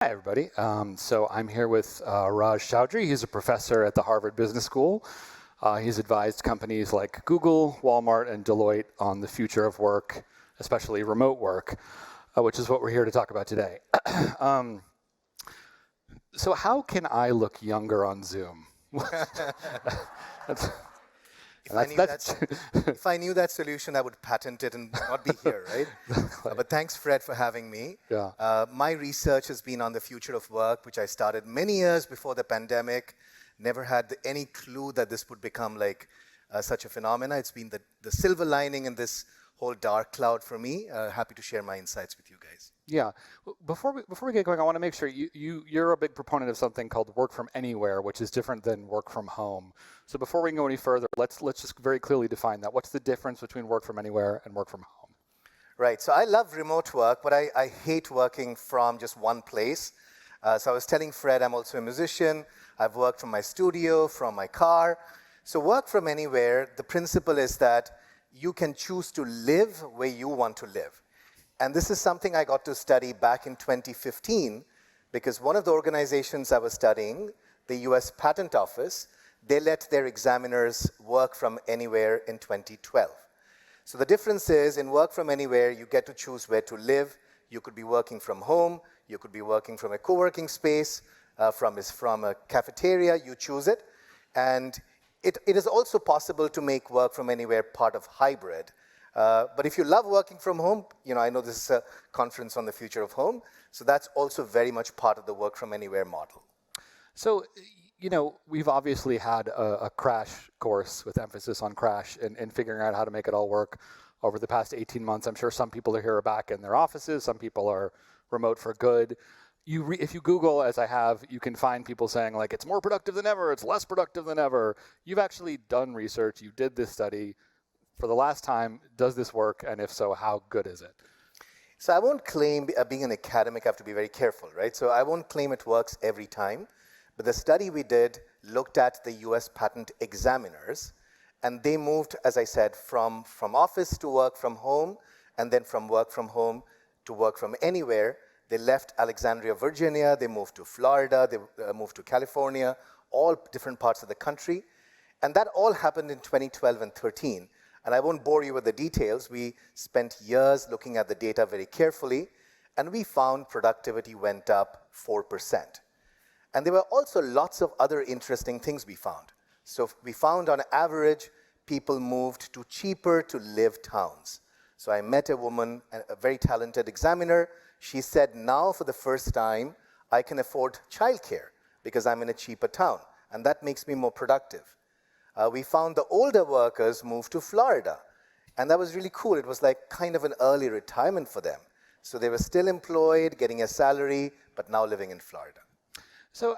Hi, everybody. So I'm here with Raj Choudhury. He's a professor at the Harvard Business School. He's advised companies like Google, Walmart, and Deloitte on the future of work, especially remote work, which is what we're here to talk about today. So how can I look younger on Zoom? That's, If I knew that solution, I would patent it and not be here, right? But thanks, Fred, for having me. Yeah. My research has been on the future of work, which I started many years before the pandemic. Never had any clue that this would become like such a phenomena. It's been the silver lining in this whole dark cloud for me. Happy to share my insights with you guys. Yeah. Before we get going, I want to make sure you're a big proponent of something called work from anywhere, which is different than work from home. So before we can go any further, let's just very clearly define that. What's the difference between work from anywhere and work from home? Right. So I love remote work, but I hate working from just one place. So I was telling Fred, I'm also a musician. I've worked from my studio, from my car. So work from anywhere, the principle is that you can choose to live where you want to live. And this is something I got to study back in 2015 because one of the organizations I was studying, the US Patent Office, they let their examiners work from anywhere in 2012. So the difference is in work from anywhere, you get to choose where to live. You could be working from home. You could be working from a co-working space, from a cafeteria. You choose it. And it is also possible to make work from anywhere part of hybrid. But if you love working from home, I know this is a conference on the future of home, so that's also very much part of the work from anywhere model. So, we've obviously had a crash course with emphasis on crash and figuring out how to make it all work over the past 18 months. I'm sure some people are here back in their offices, some people are remote for good. If you Google, as I have, you can find people saying, like, it's more productive than ever, it's less productive than ever. You've actually done research, you did this study. For the last time, does this work? And if so, how good is it? So I won't claim, being an academic, I have to be very careful, right? So I won't claim it works every time. But the study we did looked at the US patent examiners. And they moved, as I said, from office to work from home, and then from work from home to work from anywhere. They left Alexandria, Virginia. They moved to Florida. They moved to California, all different parts of the country. And that all happened in 2012 and 13. And I won't bore you with the details. We spent years looking at the data very carefully, and we found productivity went up 4%. And there were also lots of other interesting things we found. So we found on average, people moved to cheaper to live towns. So I met a woman, a very talented examiner. She said, now for the first time, I can afford childcare because I'm in a cheaper town, and that makes me more productive. We found the older workers moved to Florida, and that was really cool. It was like kind of an early retirement for them. So they were still employed, getting a salary, but now living in Florida. So,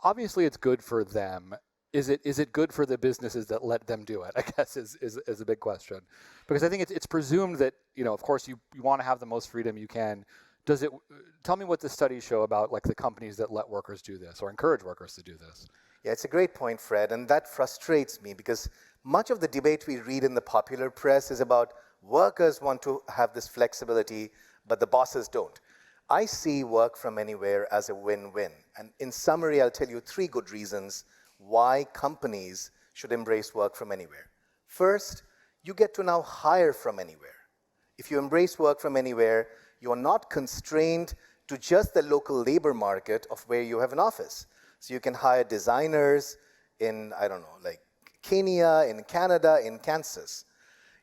obviously it's good for them. Is it good for the businesses that let them do it, I guess, is a big question. Because I think it's presumed that, of course, you want to have the most freedom you can. Tell me what the studies show about, like, the companies that let workers do this or encourage workers to do this. Yeah, it's a great point, Fred, and that frustrates me because much of the debate we read in the popular press is about workers want to have this flexibility, but the bosses don't. I see work from anywhere as a win-win. And in summary, I'll tell you 3 good reasons why companies should embrace work from anywhere. First, you get to now hire from anywhere. If you embrace work from anywhere, you are not constrained to just the local labor market of where you have an office. So you can hire designers in, like Kenya, in Canada, in Kansas.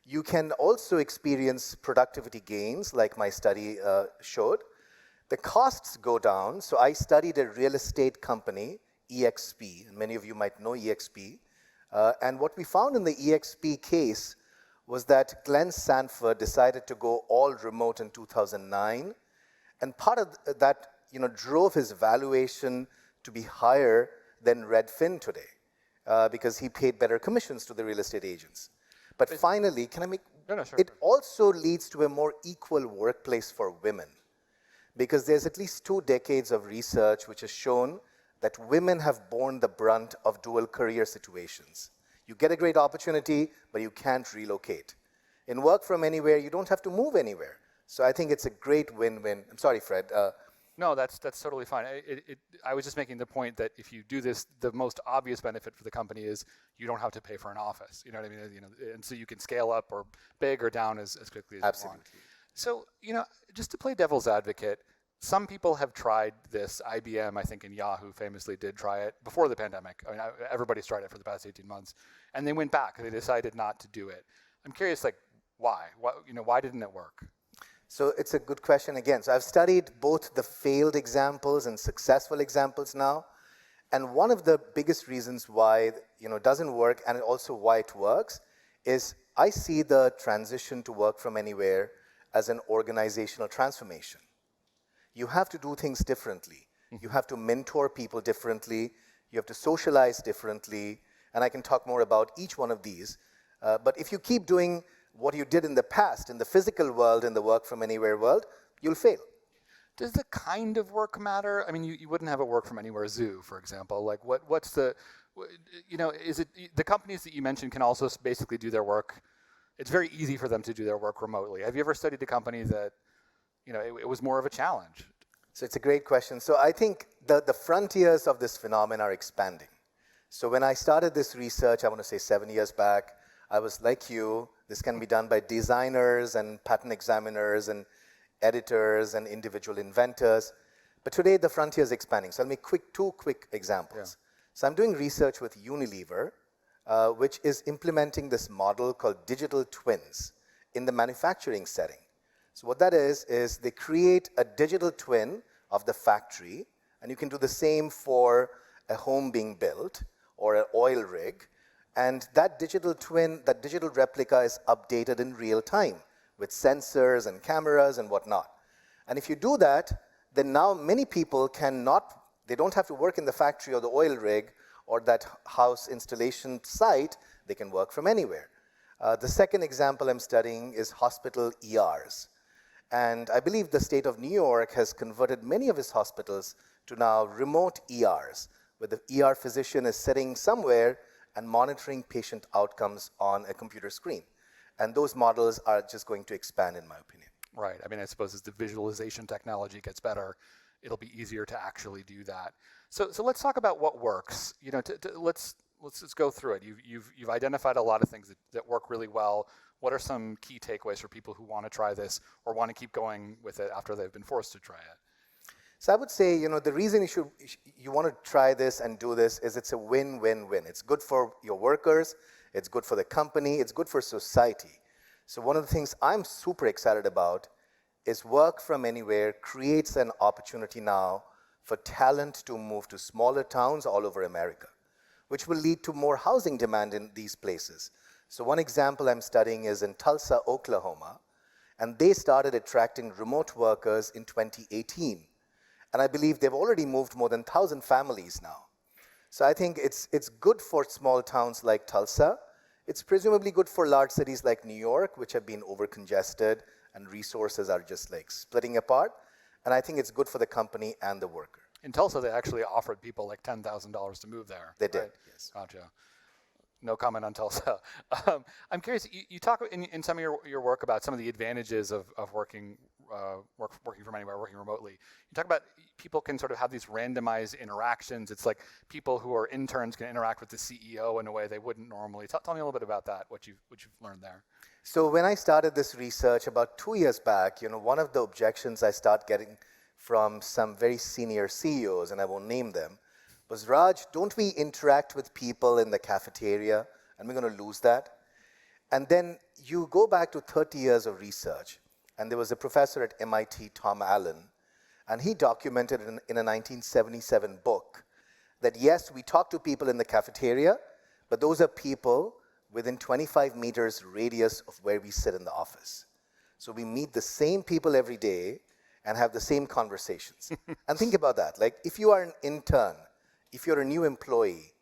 You can also experience productivity gains, like my study showed. The costs go down. So I studied a real estate company, EXP, and many of you might know EXP. And what we found in the EXP case was that Glenn Sanford decided to go all remote in 2009. And part of that drove his valuation to be higher than Redfin today because he paid better commissions to the real estate agents. But finally, can I make? No, sure. It also leads to a more equal workplace for women because there's at least 2 decades of research which has shown that women have borne the brunt of dual career situations. You get a great opportunity, but you can't relocate. In work from anywhere, you don't have to move anywhere. So I think it's a great win-win. I'm sorry, Fred. No, that's totally fine. I was just making the point that if you do this, the most obvious benefit for the company is you don't have to pay for an office. You know what I mean? And so you can scale up or big or down as quickly as you want. Absolutely. So, just to play devil's advocate, some people have tried this. IBM, I think, and Yahoo famously did try it before the pandemic. I mean, everybody's tried it for the past 18 months, and they went back. They decided not to do it. I'm curious, like, why? Why didn't it work? So it's a good question again. So I've studied both the failed examples and successful examples now. And one of the biggest reasons why it doesn't work, and also why it works, is I see the transition to work from anywhere as an organizational transformation. You have to do things differently. You have to mentor people differently. You have to socialize differently. And I can talk more about each one of these. But if you keep doing what you did in the past, in the physical world, in the work from anywhere world, you'll fail. Does the kind of work matter? I mean, you wouldn't have a work from anywhere zoo, for example. Like, what's the, is it the companies that you mentioned can also basically do their work? It's very easy for them to do their work remotely. Have you ever studied a company that, it was more of a challenge? So it's a great question. So I think the frontiers of this phenomenon are expanding. So when I started this research, I want to say 7 years back, I was like you. This can be done by designers and patent examiners and editors and individual inventors. But today, the frontier is expanding. So I'll make two quick examples. Yeah. So I'm doing research with Unilever, which is implementing this model called digital twins in the manufacturing setting. So what that is they create a digital twin of the factory, and you can do the same for a home being built or an oil rig. And that digital twin, that digital replica is updated in real time with sensors and cameras and whatnot. And if you do that, then now many people they don't have to work in the factory or the oil rig or that house installation site. They can work from anywhere. The second example I'm studying is hospital ERs. And I believe the state of New York has converted many of its hospitals to now remote ERs, where the ER physician is sitting somewhere and monitoring patient outcomes on a computer screen. And those models are just going to expand, in my opinion. Right. I mean, I suppose as the visualization technology gets better, it'll be easier to actually do that. So let's talk about what works. Let's just go through it. You've identified a lot of things that work really well. What are some key takeaways for people who want to try this or want to keep going with it after they've been forced to try it? So I would say, the reason you want to try this and do this is it's a win-win-win. It's good for your workers, it's good for the company, it's good for society. So one of the things I'm super excited about is work from anywhere creates an opportunity now for talent to move to smaller towns all over America, which will lead to more housing demand in these places. So one example I'm studying is in Tulsa, Oklahoma, and they started attracting remote workers in 2018. And I believe they've already moved more than 1,000 families now. So I think it's good for small towns like Tulsa. It's presumably good for large cities like New York, which have been overcongested and resources are just like splitting apart. And I think it's good for the company and the worker. In Tulsa, they actually offered people like $10,000 to move there. They did, yes. Gotcha. No comment on Tulsa. I'm curious, you talk in some of your work about some of the advantages of working from anywhere, working remotely. You talk about people can sort of have these randomized interactions. It's like people who are interns can interact with the CEO in a way they wouldn't normally. Tell me a little bit about that, what you've learned there. So when I started this research about 2 years back, one of the objections I start getting from some very senior CEOs, and I won't name them, was, Raj, don't we interact with people in the cafeteria, and we're going to lose that? And then you go back to 30 years of research, and there was a professor at MIT, Tom Allen, and he documented in a 1977 book that, yes, we talk to people in the cafeteria, but those are people within 25 meters radius of where we sit in the office. So we meet the same people every day and have the same conversations. And think about that. Like, if you are an intern, if you're a new employee,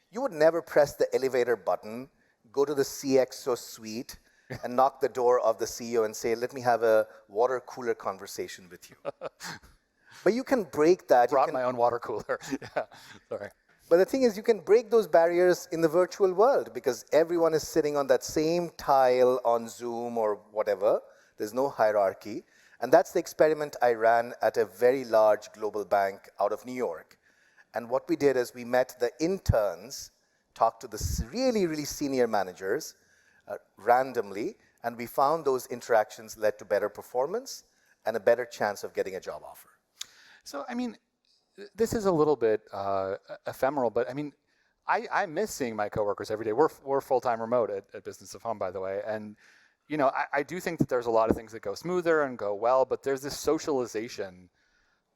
you would never press the elevator button, go to the CXO suite, and knock the door of the CEO and say, let me have a water cooler conversation with you. But you can break that. Brought my own water cooler. Yeah, sorry. But the thing is, you can break those barriers in the virtual world because everyone is sitting on that same tile on Zoom or whatever. There's no hierarchy. And that's the experiment I ran at a very large global bank out of New York. And what we did is we met the interns, talked to the really, really senior managers randomly, and we found those interactions led to better performance and a better chance of getting a job offer. So, I mean, this is a little bit ephemeral, but I mean, I miss seeing my coworkers every day. We're full-time remote at Business of Home, by the way, and you know, I do think that there's a lot of things that go smoother and go well, but there's this socialization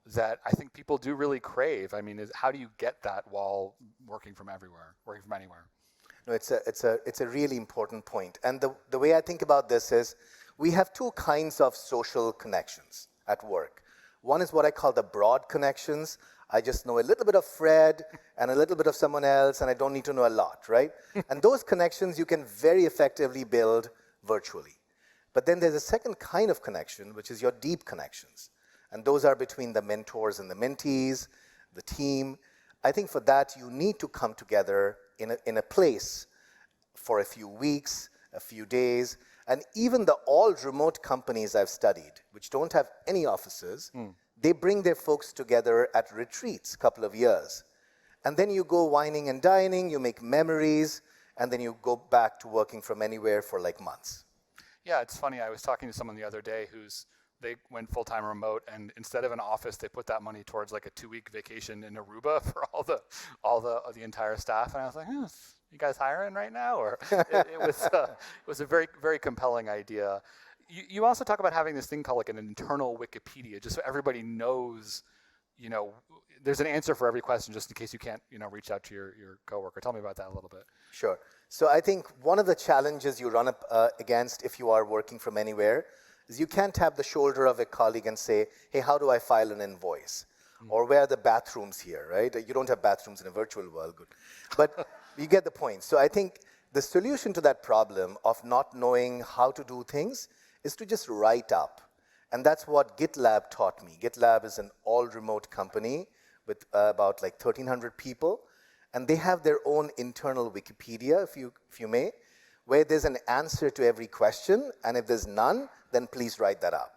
that I think people do really crave. I mean, how do you get that while working from everywhere, working from anywhere? No, it's a really important point. And the way I think about this is we have two kinds of social connections at work. One is what I call the broad connections. I just know a little bit of Fred and a little bit of someone else, and I don't need to know a lot, right? And those connections you can very effectively build virtually. But then there's a second kind of connection, which is your deep connections. And those are between the mentors and the mentees, the team. I think for that, you need to come together in a place for a few weeks, a few days. And even the all remote companies I've studied, which don't have any offices, they bring their folks together at retreats a couple of years. And then you go wining and dining, you make memories, and then you go back to working from anywhere for like months. Yeah, it's funny. I was talking to someone the other day they went full-time remote, and instead of an office, they put that money towards like a 2-week vacation in Aruba for all the entire staff. And I was like, you guys hiring right now? Or it was a very, very compelling idea. You also talk about having this thing called like an internal Wikipedia, just so everybody knows, you know, there's an answer for every question, just in case you can't, you know, reach out to your coworker. Tell me about that a little bit. Sure. So I think one of the challenges you run up against if you are working from anywhere is you can't tap the shoulder of a colleague and say, hey, how do I file an invoice? Or where are the bathrooms here, right? You don't have bathrooms in a virtual world, good. But you get the point. So I think the solution to that problem of not knowing how to do things is to just write up. And that's what GitLab taught me. GitLab is an all-remote company with about like 1,300 people. And they have their own internal Wikipedia, if you may, where there's an answer to every question. And if there's none, then please write that up.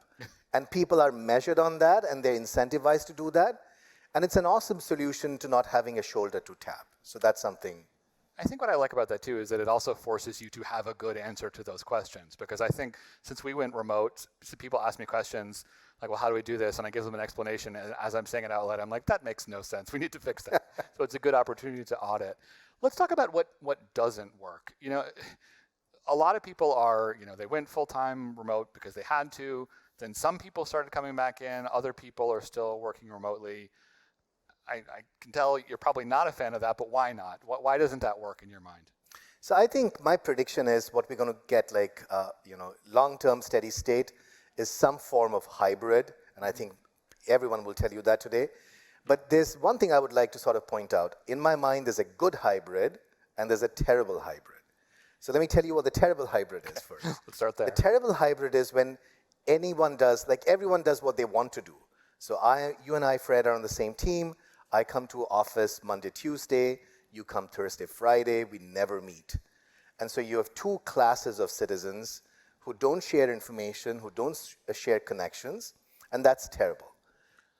And people are measured on that, and they're incentivized to do that. And it's an awesome solution to not having a shoulder to tap. So that's something. I think what I like about that too is that it also forces you to have a good answer to those questions. Because I think since we went remote, so people ask me questions like, well, how do we do this? And I give them an explanation. And as I'm saying it out loud, I'm like, that makes no sense. We need to fix that. So it's a good opportunity to audit. Let's talk about what doesn't work. You know, a lot of people are, you know, they went full-time remote because they had to. Then some people started coming back in. Other people are still working remotely. I can tell you're probably not a fan of that, but why not? Why doesn't that work in your mind? So I think my prediction is what we're going to get like, long-term steady state is some form of hybrid. And I think everyone will tell you that today. But there's one thing I would like to sort of point out. In my mind, there's a good hybrid and there's a terrible hybrid. So let me tell you what the terrible hybrid is first. Let's start there. The terrible hybrid is when everyone does what they want to do. So you and I, Fred, are on the same team. I come to office Monday, Tuesday. You come Thursday, Friday. We never meet. And so you have two classes of citizens who don't share information, who don't share connections, and that's terrible.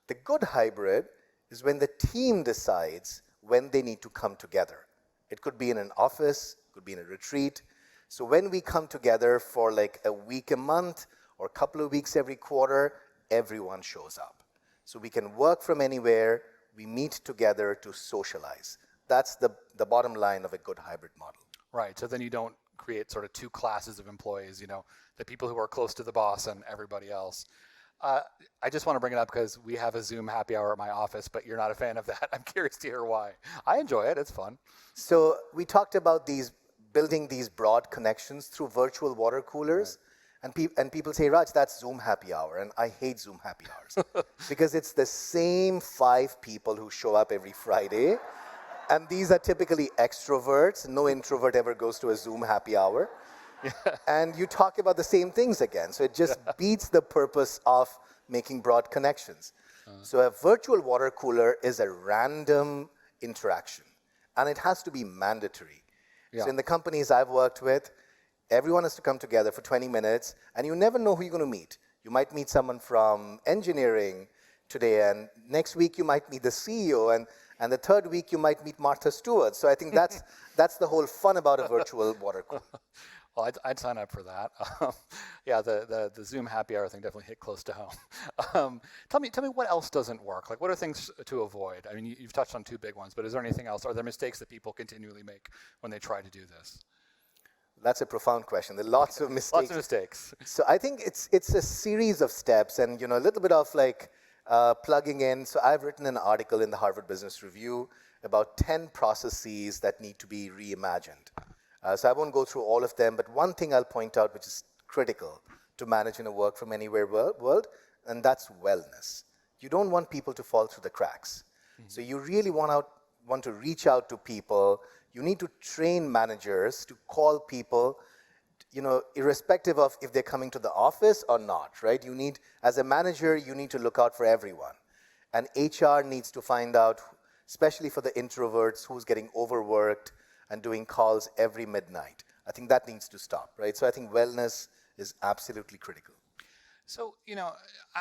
The good hybrid is when the team decides when they need to come together. It could be in an office, could be in a retreat. So when we come together for like a week a month or a couple of weeks every quarter, everyone shows up. So we can work from anywhere. We meet together to socialize. That's the bottom line of a good hybrid model. Right. So then you don't create sort of two classes of employees, you know, the people who are close to the boss and everybody else. I just want to bring it up because we have a Zoom happy hour at my office, but you're not a fan of that. I'm curious to hear why. I enjoy it. It's fun. So we talked about building these broad connections through virtual water coolers. Right. And people say, Raj, that's Zoom happy hour. And I hate Zoom happy hours because it's the same 5 people who show up every Friday. And these are typically extroverts. No introvert ever goes to a Zoom happy hour. Yeah. And you talk about the same things again. So it just beats the purpose of making broad connections. So a virtual water cooler is a random interaction. And it has to be mandatory. Yeah. So in the companies I've worked with, everyone has to come together for 20 minutes, and you never know who you're going to meet. You might meet someone from engineering today, and next week you might meet the CEO, and the third week you might meet Martha Stewart. So I think that's the whole fun about a virtual water cooler. Well, I'd sign up for that. Yeah, the Zoom happy hour thing definitely hit close to home. Tell me what else doesn't work? Like, what are things to avoid? I mean, you've touched on two big ones, but is there anything else? Are there mistakes that people continually make when they try to do this? That's a profound question. There are lots of mistakes. Lots of mistakes. So I think it's a series of steps, and a little bit of like plugging in. So I've written an article in the Harvard Business Review about 10 processes that need to be reimagined. So I won't go through all of them, but one thing I'll point out which is critical to manage in a work from anywhere world, and that's wellness. You don't want people to fall through the cracks. Mm-hmm. So you really want to reach out to people. You need to train managers to call people, irrespective of if they're coming to the office or not, right? As a manager, you need to look out for everyone. And HR needs to find out, especially for the introverts, who's getting overworked and doing calls every midnight. I think that needs to stop, right? So I think wellness is absolutely critical. So,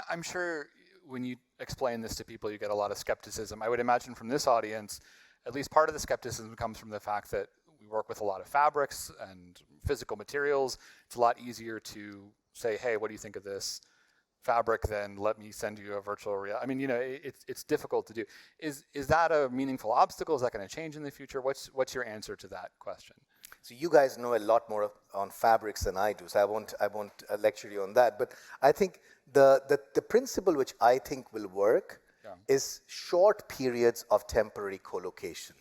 I'm sure when you explain this to people, you get a lot of skepticism. I would imagine from this audience, at least part of the skepticism comes from the fact that we work with a lot of fabrics and physical materials. It's a lot easier to say, hey, what do you think of this fabric than let me send you a virtual reality. I mean, it's difficult to do. Is that a meaningful obstacle? Is that going to change in the future? What's your answer to that question? So you guys know a lot more on fabrics than I do, so I won't lecture you on that. But I think the principle which I think will work is short periods of temporary co-location,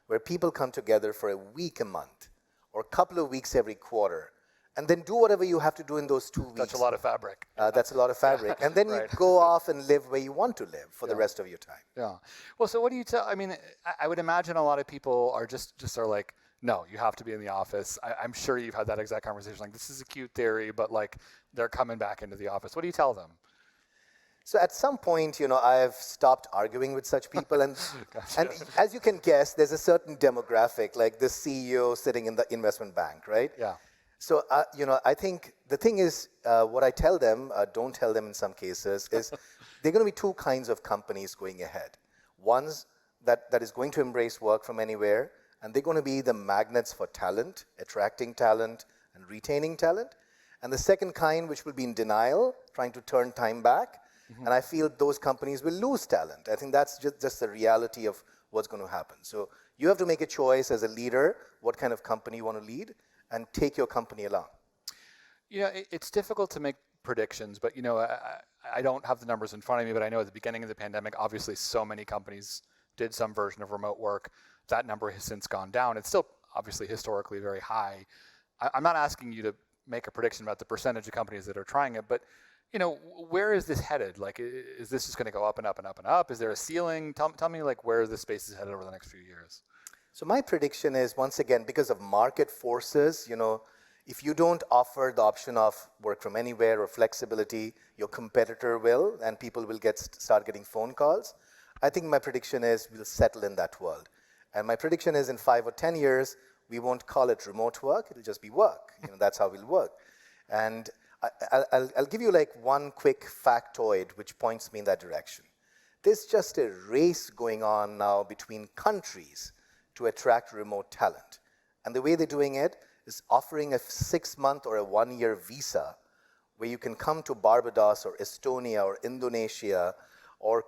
where people come together for a week a month, or a couple of weeks every quarter, and then do whatever you have to do in those 2 weeks. That's a lot of fabric. That's a lot of fabric. And then Right. you go off and live where you want to live for the rest of your time. Yeah. Well, so what do you tell? I mean, I would imagine a lot of people are just are like, no, you have to be in the office. I'm sure you've had that exact conversation. Like, this is a cute theory, but like, they're coming back into the office. What do you tell them? So at some point, I've stopped arguing with such people. And, Gotcha. and as you can guess, there's a certain demographic, like the CEO sitting in the investment bank, right? Yeah. So, I think the thing is, what I tell them, don't tell them in some cases, is there are going to be two kinds of companies going ahead. One's that is going to embrace work from anywhere, and they're going to be the magnets for talent, attracting talent and retaining talent. And the second kind, which will be in denial, trying to turn time back. Mm-hmm. And I feel those companies will lose talent. I think that's just the reality of what's going to happen. So you have to make a choice as a leader, what kind of company you want to lead, and take your company along. It's difficult to make predictions, but I don't have the numbers in front of me, but I know at the beginning of the pandemic, obviously so many companies did some version of remote work. That number has since gone down. It's still obviously historically very high. I'm not asking you to make a prediction about the percentage of companies that are trying it, but where is this headed? Like, is this just going to go up and up and up and up? Is there a ceiling? Tell me like where this space is headed over the next few years. So my prediction is, once again, because of market forces, if you don't offer the option of work from anywhere or flexibility, your competitor will, and people will start getting phone calls. I think my prediction is we'll settle in that world. And my prediction is in 5 or 10 years, we won't call it remote work, it'll just be work. That's how we'll work. And I'll give you like one quick factoid which points me in that direction. There's just a race going on now between countries to attract remote talent. And the way they're doing it is offering a 6-month or a 1-year visa where you can come to Barbados or Estonia or Indonesia or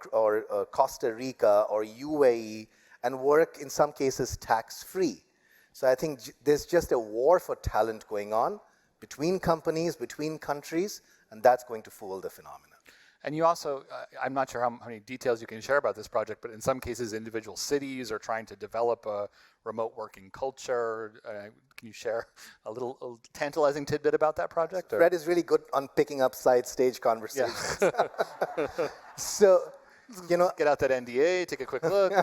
Costa Rica or UAE and work, in some cases, tax-free. So I think there's just a war for talent going on between companies, between countries, and that's going to fuel the phenomenon. And you also, I'm not sure how many details you can share about this project, but in some cases, individual cities are trying to develop a remote working culture. Can you share a little tantalizing tidbit about that project? Fred is really good on picking up side-stage conversations. Yeah. So, get out that NDA, take a quick look.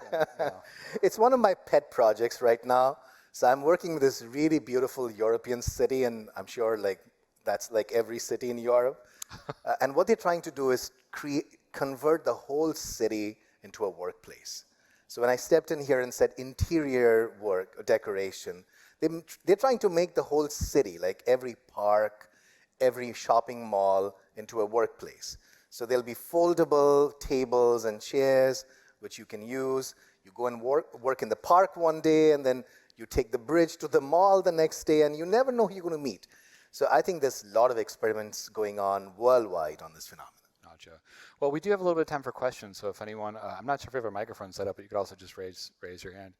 It's one of my pet projects right now. So I'm working with this really beautiful European city, and I'm sure that's like every city in Europe. And what they're trying to do is convert the whole city into a workplace. So when I stepped in here and said interior work, decoration, they're trying to make the whole city, like every park, every shopping mall, into a workplace. So there'll be foldable tables and chairs which you can use. You go and work in the park one day, and then you take the bridge to the mall the next day, and you never know who you're going to meet. So I think there's a lot of experiments going on worldwide on this phenomenon. Gotcha. Well, we do have a little bit of time for questions, so if anyone, I'm not sure if we have a microphone set up, but you could also just raise your hand.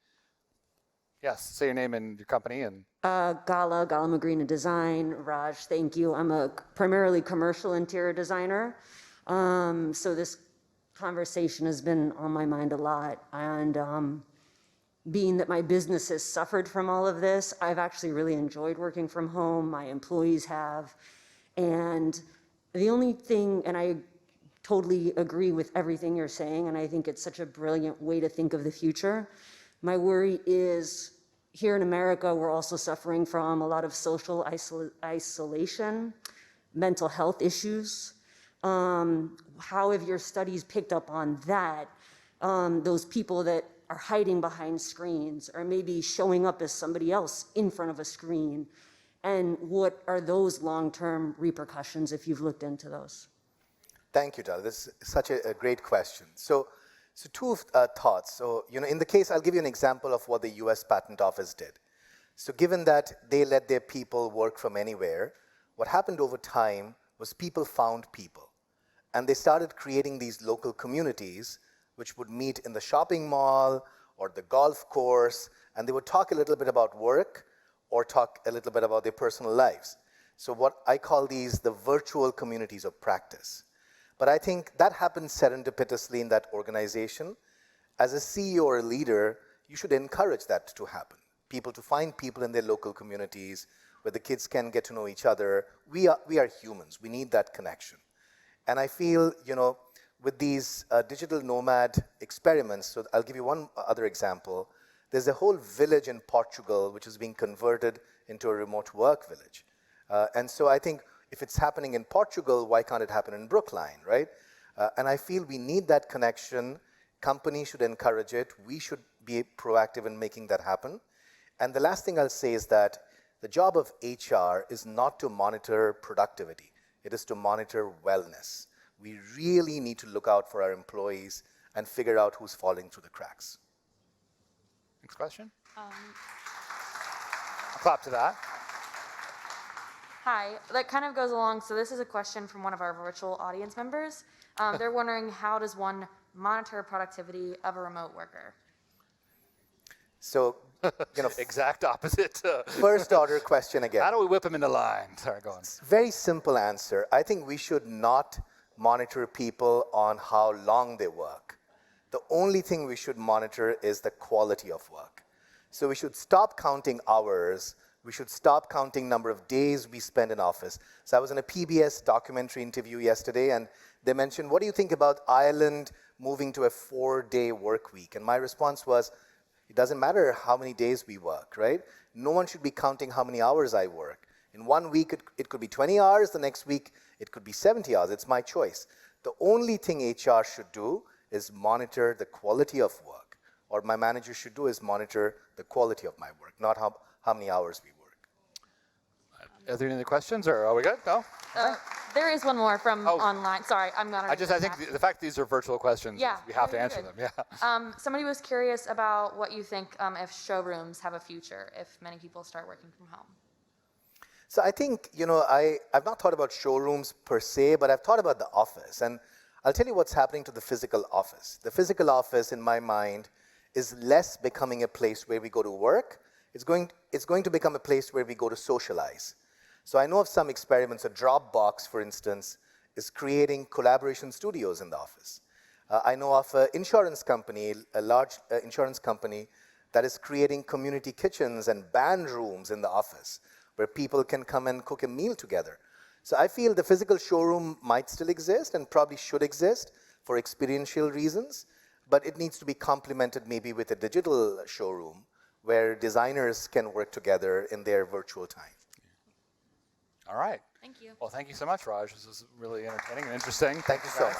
Yes, say your name and your company. And Gala Magrina Design. Raj, thank you. I'm a primarily commercial interior designer. So this conversation has been on my mind a lot. And being that my business has suffered from all of this, I've actually really enjoyed working from home. My employees have. And the only thing, and I totally agree with everything you're saying, and I think it's such a brilliant way to think of the future. My worry is here in America, we're also suffering from a lot of social isolation, mental health issues. How have your studies picked up on that? Those people that are hiding behind screens or maybe showing up as somebody else in front of a screen. And what are those long-term repercussions if you've looked into those? Thank you, Dal. This is such a great question. So two thoughts. So, in the case, I'll give you an example of what the US Patent Office did. So given that they let their people work from anywhere, what happened over time was people found people. And they started creating these local communities which would meet in the shopping mall or the golf course, and they would talk a little bit about work or talk a little bit about their personal lives. So what I call these the virtual communities of practice. But I think that happened serendipitously in that organization. As a CEO or a leader, you should encourage that to happen. People to find people in their local communities where the kids can get to know each other. We are humans. We need that connection. And I feel, with these digital nomad experiments, so I'll give you one other example. There's a whole village in Portugal which is being converted into a remote work village. And so I think if it's happening in Portugal, why can't it happen in Brookline, right? And I feel we need that connection. Companies should encourage it. We should be proactive in making that happen. And the last thing I'll say is that the job of HR is not to monitor productivity. It is to monitor wellness. We really need to look out for our employees and figure out who's falling through the cracks. Next question. I'll clap to that. Hi, that kind of goes along. So this is a question from one of our virtual audience members. They're wondering, how does one monitor productivity of a remote worker? So, Exact opposite. first order question again. How do we whip them into line? Sorry, go on. Very simple answer. I think we should not monitor people on how long they work. The only thing we should monitor is the quality of work. So we should stop counting hours. We should stop counting number of days we spend in office. So I was in a PBS documentary interview yesterday, and they mentioned, what do you think about Ireland moving to a 4-day work week? And my response was, it doesn't matter how many days we work, right? No one should be counting how many hours I work. In 1 week, it could be 20 hours. The next week, it could be 70 hours. It's my choice. The only thing HR should do is monitor the quality of work. Or my manager should do is monitor the quality of my work, not how many hours we work. Are there any other questions, or are we good? No? There is one more from online. Sorry, I'm not. I think the fact that these are virtual questions, Yeah, we have to you're answer good. them. Yeah. Somebody was curious about what you think if showrooms have a future, if many people start working from home. So I think, I've not thought about showrooms per se, but I've thought about the office. And I'll tell you what's happening to the physical office. The physical office, in my mind, is less becoming a place where we go to work. It's going to become a place where we go to socialize. So I know of some experiments. A Dropbox, for instance, is creating collaboration studios in the office. I know of an insurance company, a large insurance company, that is creating community kitchens and band rooms in the office where people can come and cook a meal together. So I feel the physical showroom might still exist and probably should exist for experiential reasons, but it needs to be complemented maybe with a digital showroom where designers can work together in their virtual time. All right. Thank you. Well, thank you so much, Raj. This was really entertaining and interesting. Thank you so much.